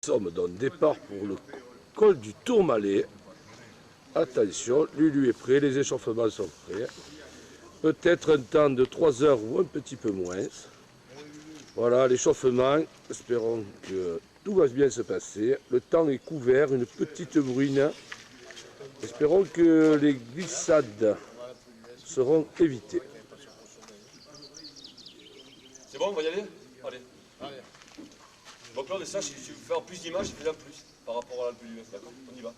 Nous sommes dans le départ pour le col du Tourmalet. Attention, Lulu est prêt, les échauffements sont prêts. Peut-être un temps de 3 heures ou un petit peu moins. Voilà l'échauffement. Espérons que tout va bien se passer. Le temps est couvert, une petite bruine. Espérons que les glissades seront évitées. C'est bon, on va y aller? Allez. Donc Claude, ça, si tu veux faire plus d'images, fais-en plus par rapport à l'Alpe d'Huez, d'accord? On y va.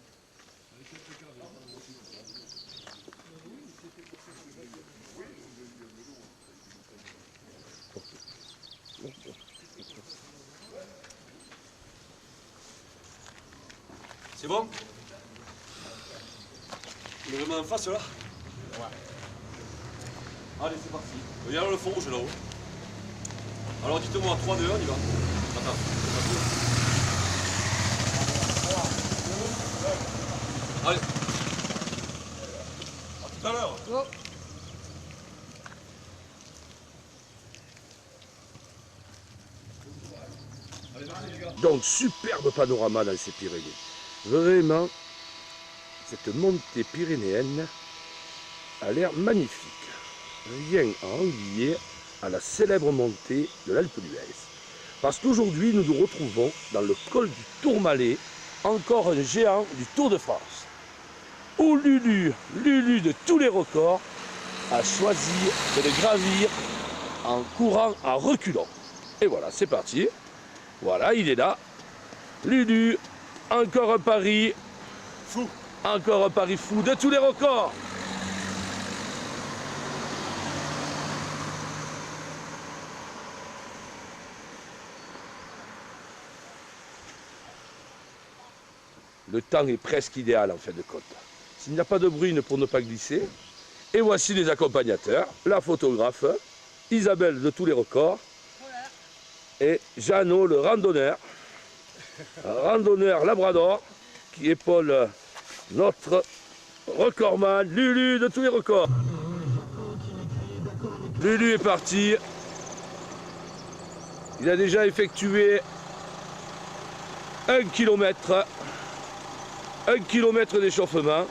C'est bon? On est vraiment en face là? Ouais. Allez, c'est parti. Il y a le fond rouge là-haut. Alors dites-moi, 3, 2, 1, on y va. Attends. Allez. À tout à l'heure. Oh. Donc, superbe panorama dans ces Pyrénées. Vraiment, cette montée pyrénéenne a l'air magnifique. Rien à envier à la célèbre montée de l'Alpe d'Huez. Parce qu'aujourd'hui, nous nous retrouvons dans le col du Tourmalet, encore un géant du Tour de France, où Lulu de tous les records, a choisi de le gravir en courant en reculant. Et voilà, c'est parti. Voilà, il est là. Lulu, encore un pari fou. Encore un pari fou de tous les records. Le temps est presque idéal en fin de compte. S'il n'y a pas de bruine pour ne pas glisser. Et voici les accompagnateurs, la photographe, Isabelle de tous les records, et Jeannot le randonneur labrador, qui épaule notre recordman, Lulu de tous les records. Lulu est parti. Il a déjà effectué 1 kilomètre d'échauffement.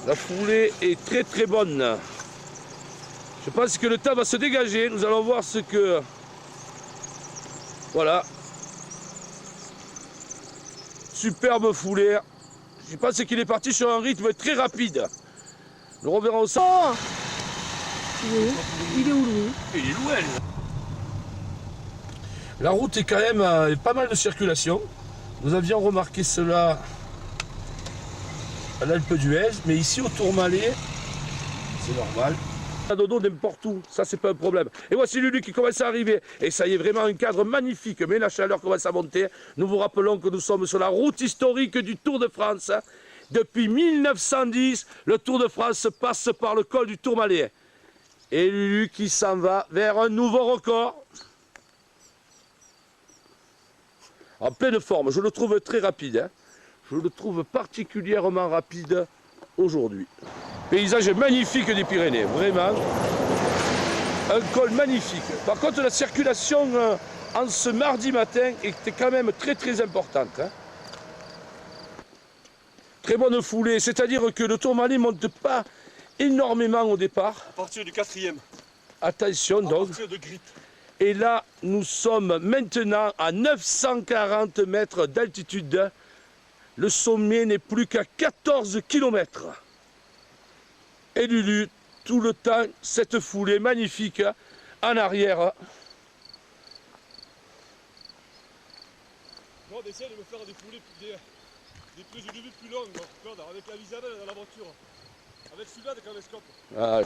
La foulée est très bonne. Je pense que le temps va se dégager. Nous allons voir ce que... Voilà. Superbe foulée. Je pense qu'il est parti sur un rythme très rapide. Nous reverrons ça. Oh, oui. Il est où, Louis? Il est loin. La route est quand même pas mal de circulation. Nous avions remarqué cela à l'Alpe d'Huez, mais ici au Tourmalet, c'est normal. À dodo n'importe où, ça c'est pas un problème. Et voici Lulu qui commence à arriver. Et ça y est, vraiment un cadre magnifique, mais la chaleur commence à monter. Nous vous rappelons que nous sommes sur la route historique du Tour de France. Depuis 1910, le Tour de France passe par le col du Tourmalet. Et Lulu qui s'en va vers un nouveau record. En pleine forme, je le trouve très rapide. Hein. Je le trouve particulièrement rapide aujourd'hui. Paysage magnifique des Pyrénées, vraiment. Un col magnifique. Par contre, la circulation en ce mardi matin était quand même très importante. Hein. Très bonne foulée, c'est-à-dire que le Tourmalet ne monte pas énormément au départ. À partir du 4e. Attention donc. À partir de Grit. Et là, nous sommes maintenant à 940 mètres d'altitude. Le sommet n'est plus qu'à 14 km. Et Lulu, tout le temps, cette foulée magnifique en arrière. On essaie de me faire des foulées, des prises de vue plus longues, Claude, avec la Isabelle dans la voiture. Avec celui-là de caméscope. Ah.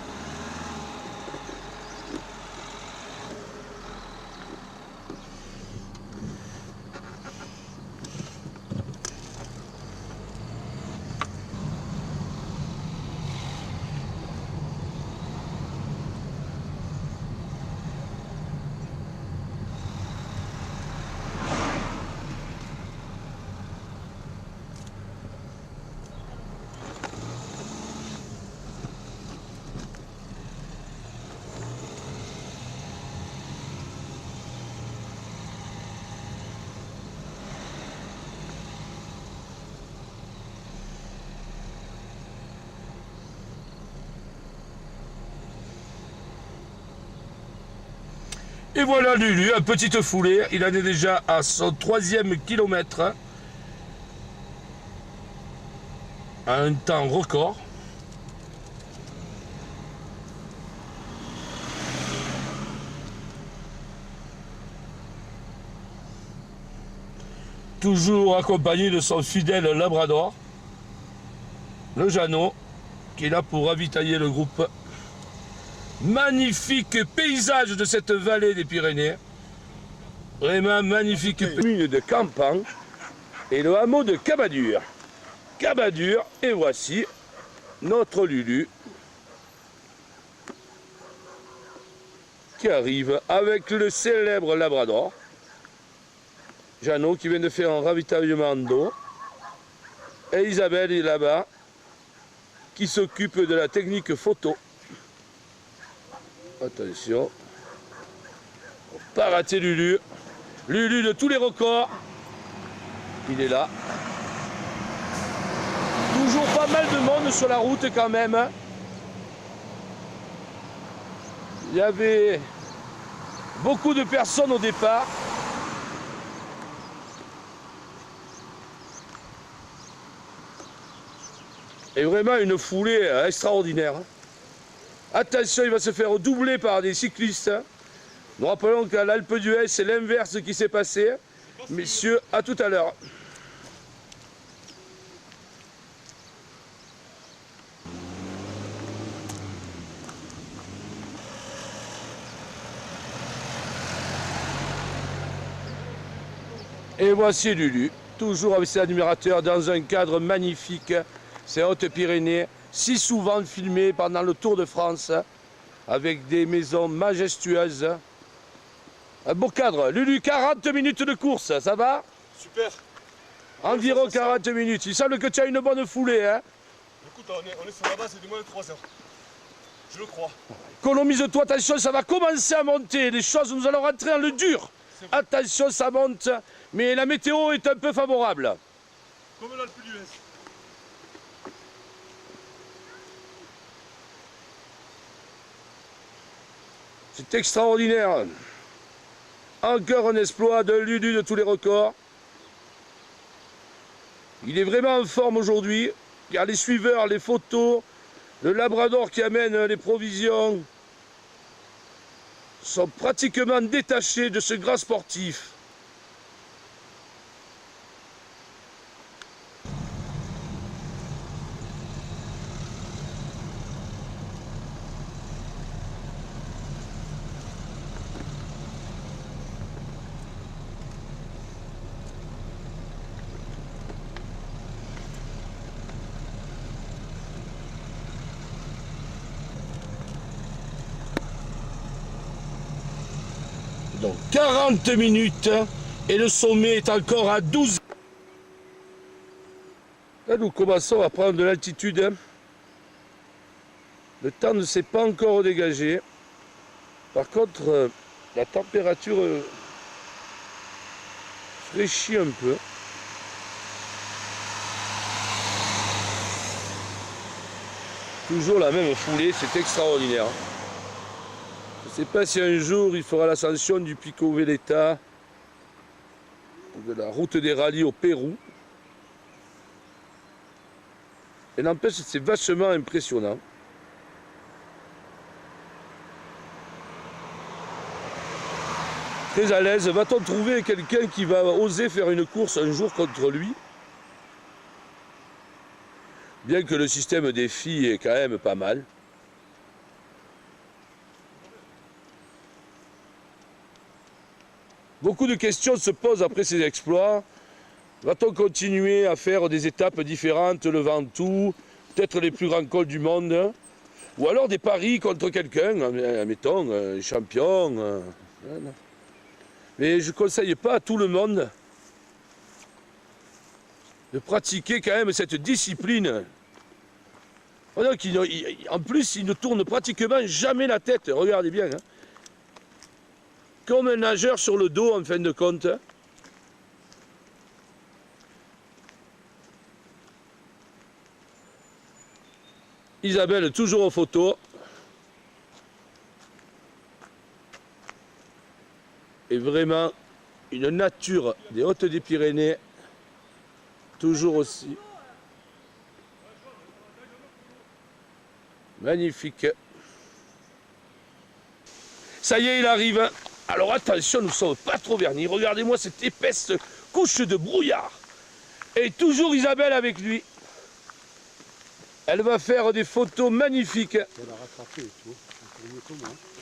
Et voilà Lulu, un petite foulée. Il en est déjà à son 3e kilomètre. À un temps record. Toujours accompagné de son fidèle labrador, le Jeannot, qui est là pour ravitailler le groupe. Magnifique paysage de cette vallée des Pyrénées. Vraiment magnifique. Commune de Campan et le hameau de Cabadur. Cabadur, et voici notre Lulu qui arrive avec le célèbre labrador. Jeannot qui vient de faire un ravitaillement d'eau. Et Isabelle est là-bas qui s'occupe de la technique photo. Attention. Pas rater Lulu. Lulu de tous les records. Il est là. Toujours pas mal de monde sur la route quand même. Il y avait beaucoup de personnes au départ. Et vraiment une foulée extraordinaire. Attention, il va se faire doubler par des cyclistes. Nous rappelons qu'à l'Alpe d'Huez, c'est l'inverse qui s'est passé. Messieurs, à tout à l'heure. Et voici Lulu, toujours avec ses admirateurs dans un cadre magnifique. C'est Hautes-Pyrénées, si souvent filmé pendant le Tour de France, avec des maisons majestueuses. Un beau cadre. Lulu, 40 minutes de course, ça va? Super. Environ 40 minutes. Il semble que tu as une bonne foulée. Hein? Écoute, on est sur la base de moins de 3 heures. Je le crois. Économise-toi, attention, ça va commencer à monter. Les choses, nous allons rentrer dans le dur. Attention, ça monte. Mais la météo est un peu favorable. Comme l'Alpe d'Huez. C'est extraordinaire. Encore un exploit de Lulu de tous les records. Il est vraiment en forme aujourd'hui. Il y a les suiveurs, les photos, le labrador qui amène les provisions sont pratiquement détachés de ce grand sportif. Donc 40 minutes et le sommet est encore à 12. Là nous commençons à prendre de l'altitude. Le temps ne s'est pas encore dégagé. Par contre, la température fraîchit un peu. Toujours la même foulée, c'est extraordinaire. Je ne sais pas si un jour il fera l'ascension du Pico Veleta, de la route des rallyes au Pérou. Et n'empêche, c'est vachement impressionnant. Très à l'aise. Va-t-on trouver quelqu'un qui va oser faire une course un jour contre lui? Bien que le système des filles est quand même pas mal. Beaucoup de questions se posent après ces exploits. Va-t-on continuer à faire des étapes différentes, le Ventoux, peut-être les plus grands cols du monde, ou alors des paris contre quelqu'un, mettons, un champion. Mais je ne conseille pas à tout le monde de pratiquer quand même cette discipline. En plus, il ne tourne pratiquement jamais la tête, regardez bien. Hein. Comme un nageur sur le dos, en fin de compte. Isabelle, toujours aux photos. est vraiment une nature des Hautes des Pyrénées, toujours aussi magnifique. Ça y est, il arrive. Alors attention, nous ne sommes pas trop vernis. Regardez-moi cette épaisse couche de brouillard. Et toujours Isabelle avec lui. Elle va faire des photos magnifiques.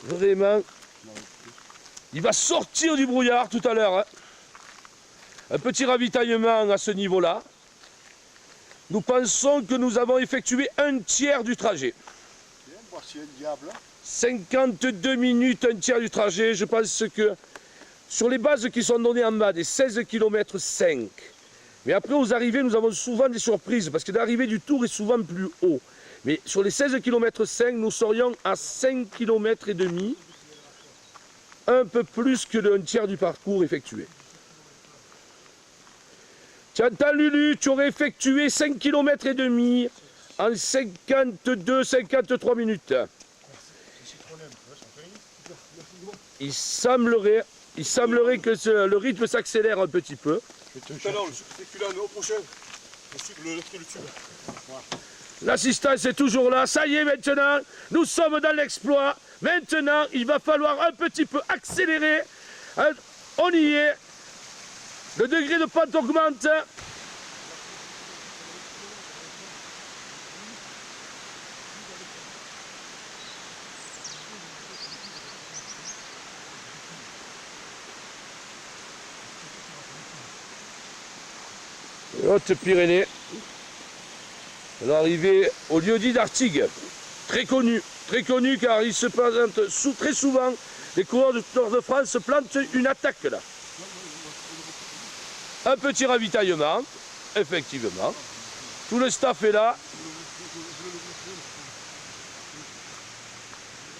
Vraiment. Il va sortir du brouillard tout à l'heure. Hein. Un petit ravitaillement à ce niveau-là. Nous pensons que nous avons effectué un tiers du trajet. 52 minutes, un tiers du trajet. Je pense que sur les bases qui sont données en bas, des 16 km 5. Mais après, aux arrivées, nous avons souvent des surprises, parce que l'arrivée du Tour est souvent plus haut. Mais sur les 16 km 5, nous serions à 5 km et demi, un peu plus que un tiers du parcours effectué. Tu entends, Lulu, tu aurais effectué 5 km et demi en 52-53 minutes. Il semblerait que le rythme s'accélère un petit peu. Tout à l'heure, le sucre féculent, au prochain. Le tube. Voilà. L'assistance est toujours là. Ça y est, maintenant, nous sommes dans l'exploit. Maintenant, il va falloir un petit peu accélérer. On y est. Le degré de pente augmente. Haute-Pyrénées. L'arrivée au lieu-dit d'Artigues. Très connu car il se présente très souvent. Les coureurs du Tour de France se plantent une attaque là. Un petit ravitaillement, effectivement. Tout le staff est là.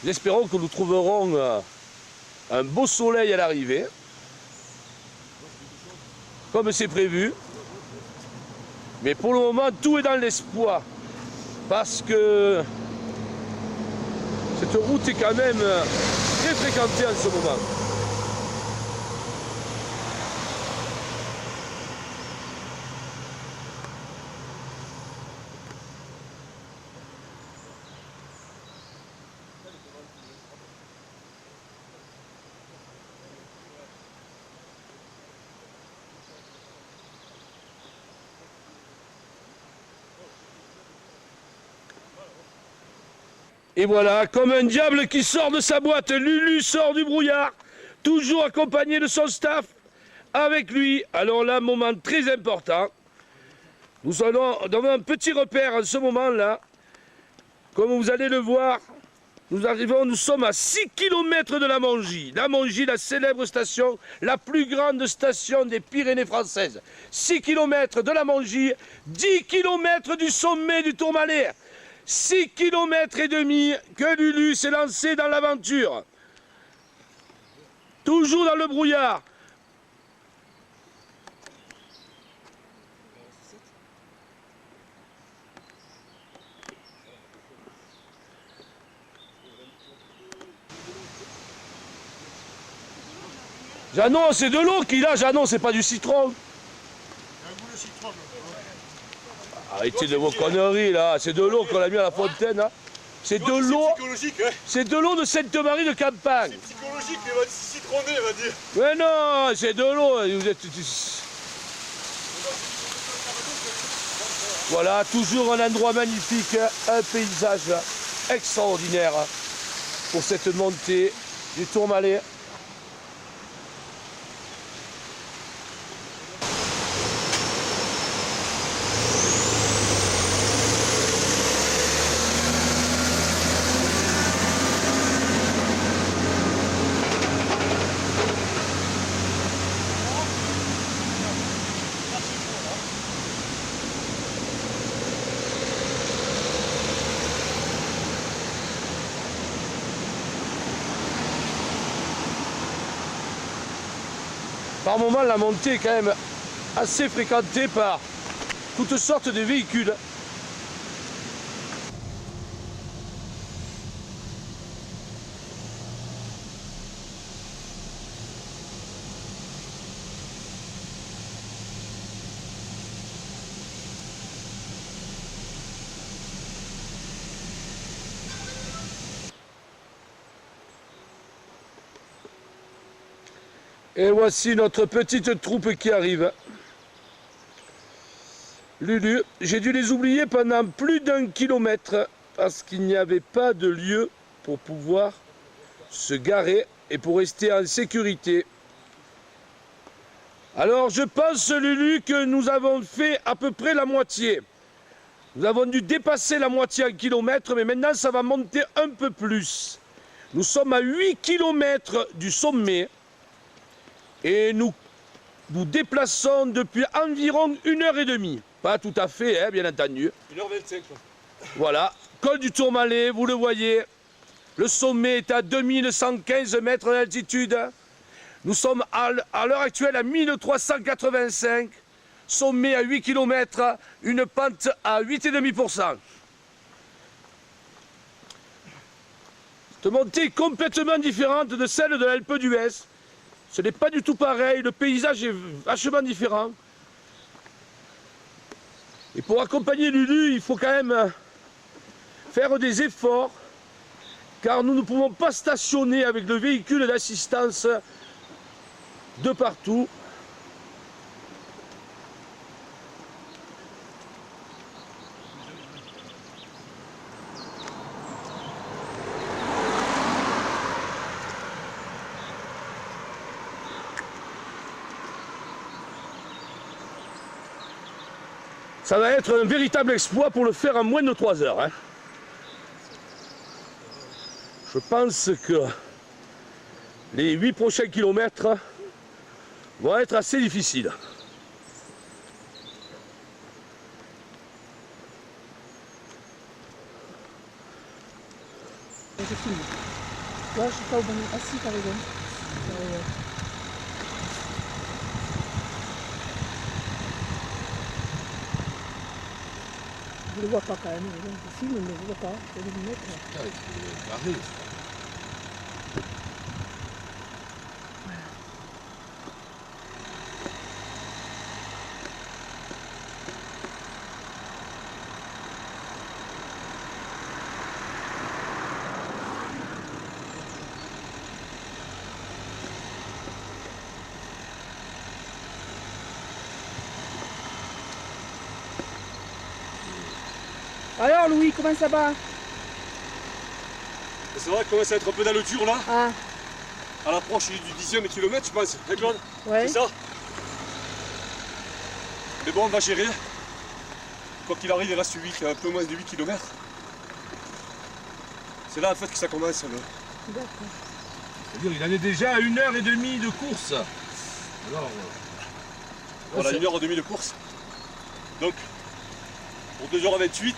Espérons que nous trouverons un beau soleil à l'arrivée. Comme c'est prévu. Mais pour le moment, tout est dans l'espoir. Parce que cette route est quand même très fréquentée en ce moment. Et voilà, comme un diable qui sort de sa boîte, Lulu sort du brouillard, toujours accompagné de son staff, avec lui. Alors là, moment très important. Nous avons un petit repère en ce moment-là. Comme vous allez le voir, nous sommes à 6 km de la Mongie. La Mongie, la célèbre station, la plus grande station des Pyrénées françaises. 6 km de la Mongie, 10 km du sommet du Tourmalet. 6 km et demi que Lulu s'est lancé dans l'aventure. Toujours dans le brouillard. Janon, c'est de l'eau qu'il a, Janon, c'est pas du citron. Arrêtez de vos conneries là, c'est de l'eau qu'on a mis à la fontaine. Hein. C'est de l'eau. C'est de l'eau de Sainte-Marie de Campagne. C'est psychologique, il va citronner, il va dire. Mais non, c'est de l'eau. Vous êtes... Voilà, toujours un endroit magnifique, un paysage extraordinaire pour cette montée du Tourmalet. Par moment, la montée est quand même assez fréquentée par toutes sortes de véhicules. Et voici notre petite troupe qui arrive. Lulu, j'ai dû les oublier pendant plus d'1 kilomètre parce qu'il n'y avait pas de lieu pour pouvoir se garer et pour rester en sécurité. Alors je pense, Lulu, que nous avons fait à peu près la moitié. Nous avons dû dépasser la moitié en kilomètres, mais maintenant ça va monter un peu plus. Nous sommes à 8 kilomètres du sommet et nous nous déplaçons depuis environ 1h30. Pas tout à fait, hein, bien entendu. 1h25. Voilà, col du Tourmalet, vous le voyez. Le sommet est à 2115 mètres d'altitude. Nous sommes à l'heure actuelle à 1385. Sommet à 8 km, une pente à 8,5%. Cette montée est complètement différente de celle de l'Alpe d'Huez. Ce n'est pas du tout pareil, le paysage est vachement différent. Et pour accompagner Lulu, il faut quand même faire des efforts, car nous ne pouvons pas stationner avec le véhicule d'assistance de partout. Ça va être un véritable exploit pour le faire en moins de 3 heures. Hein. Je pense que les 8 prochains kilomètres vont être assez difficiles. Je filme. Là, je suis pas au bon. Ah si, t'as raison. Je le vois pas quand même. Je filme, mais je le vois pas. Je vais le mettre. Alors Louis, comment ça va? C'est vrai qu'on commence à être un peu dans le dur là, Ah, à l'approche du 10e kilomètre, je pense. Hein, Claude? ouais. C'est ça? Mais bon, on va gérer. Quoi qu'il arrive, il reste un peu moins de 8 km. C'est là en fait que ça commence. D'accord. C'est-à-dire il en est déjà à 1h30 de course. Alors, On a 1h30 de course. Donc, pour 2h28,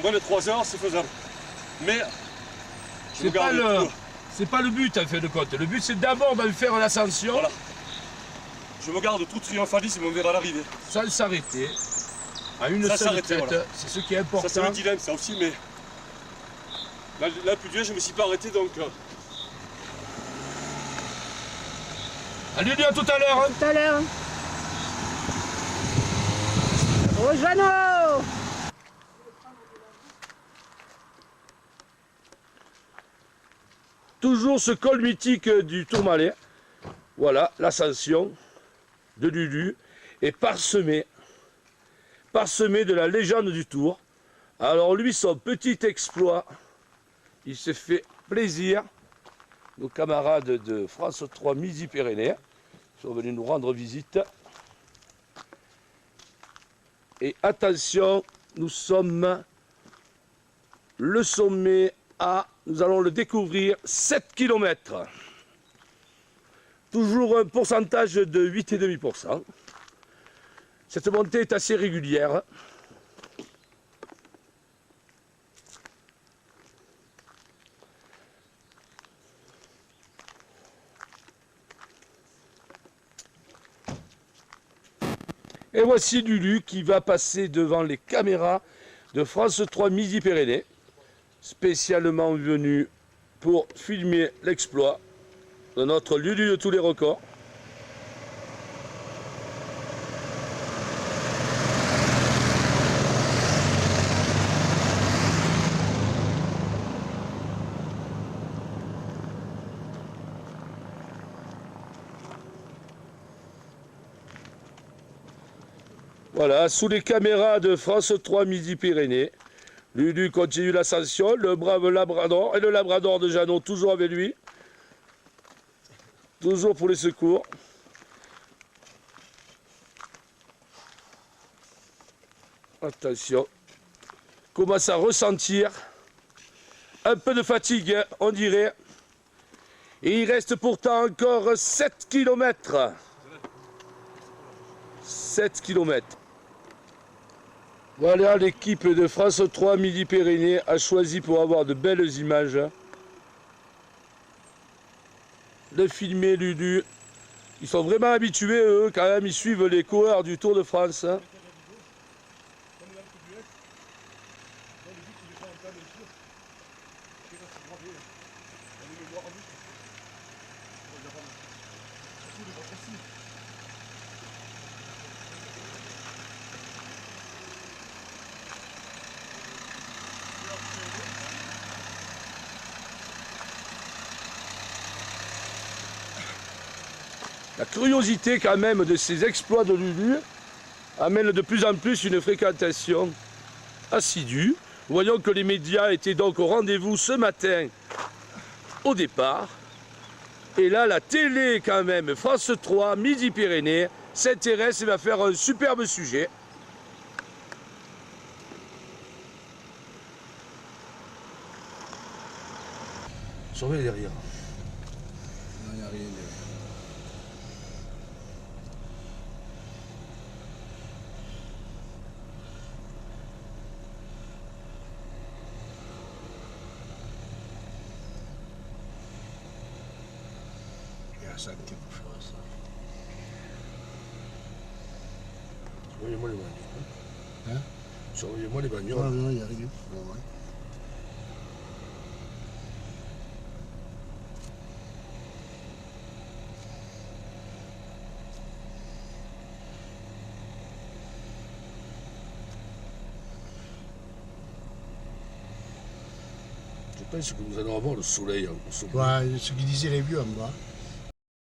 moins de 3 heures, c'est faisable. Mais, c'est pas le but en fin de compte. Le but c'est d'abord de faire l'ascension. Voilà. Je me garde tout triomphalisme, on verra l'arrivée. Sans s'arrêter. À une Sans seule s'arrêter, tête. voilà. C'est ce qui est important. Ça c'est le dilemme, ça aussi, mais là plus dur, je me suis pas arrêté, donc Allez, à tout à l'heure. Hein. Tout à l'heure. Oh Jeannot! Toujours ce col mythique du Tourmalet. Voilà, l'ascension de Lulu est parsemée de la légende du Tour. Alors lui, son petit exploit, il se fait plaisir. Nos camarades de France 3 Midi-Pyrénées sont venus nous rendre visite. Et attention, nous sommes le sommet à, nous allons le découvrir, 7 km. Toujours un pourcentage de 8,5%. Cette montée est assez régulière. Et voici Lulu qui va passer devant les caméras de France 3 Midi-Pyrénées, spécialement venu pour filmer l'exploit de notre Lulu de tous les records. Voilà, sous les caméras de France 3 Midi-Pyrénées. Lulu continue l'ascension, le brave Labrador et le Labrador de Jeannot toujours avec lui. Toujours pour les secours. Attention. Commence à ressentir un peu de fatigue, on dirait. Et il reste pourtant encore 7 km. 7 km. Voilà, l'équipe de France 3 Midi-Pyrénées a choisi pour avoir de belles images de filmer Lulu. Ils sont vraiment habitués, eux, quand même, ils suivent les coureurs du Tour de France. La curiosité quand même de ces exploits de Lulu amène de plus en plus une fréquentation assidue. Voyons que les médias étaient donc au rendez-vous ce matin au départ. Et là, la télé quand même, France 3, Midi-Pyrénées, s'intéresse et va faire un superbe sujet. Surveille derrière. Non, il n'y a rien. Il y a ça quelque chose. Surveillez-moi les bagnoles. Hein? Surveillez-moi les bagnoles. Non, non, il n'y a rien. Non, ouais. Je pense que nous allons avoir le soleil. Ouais, ce qu'ils disaient les vieux en bas.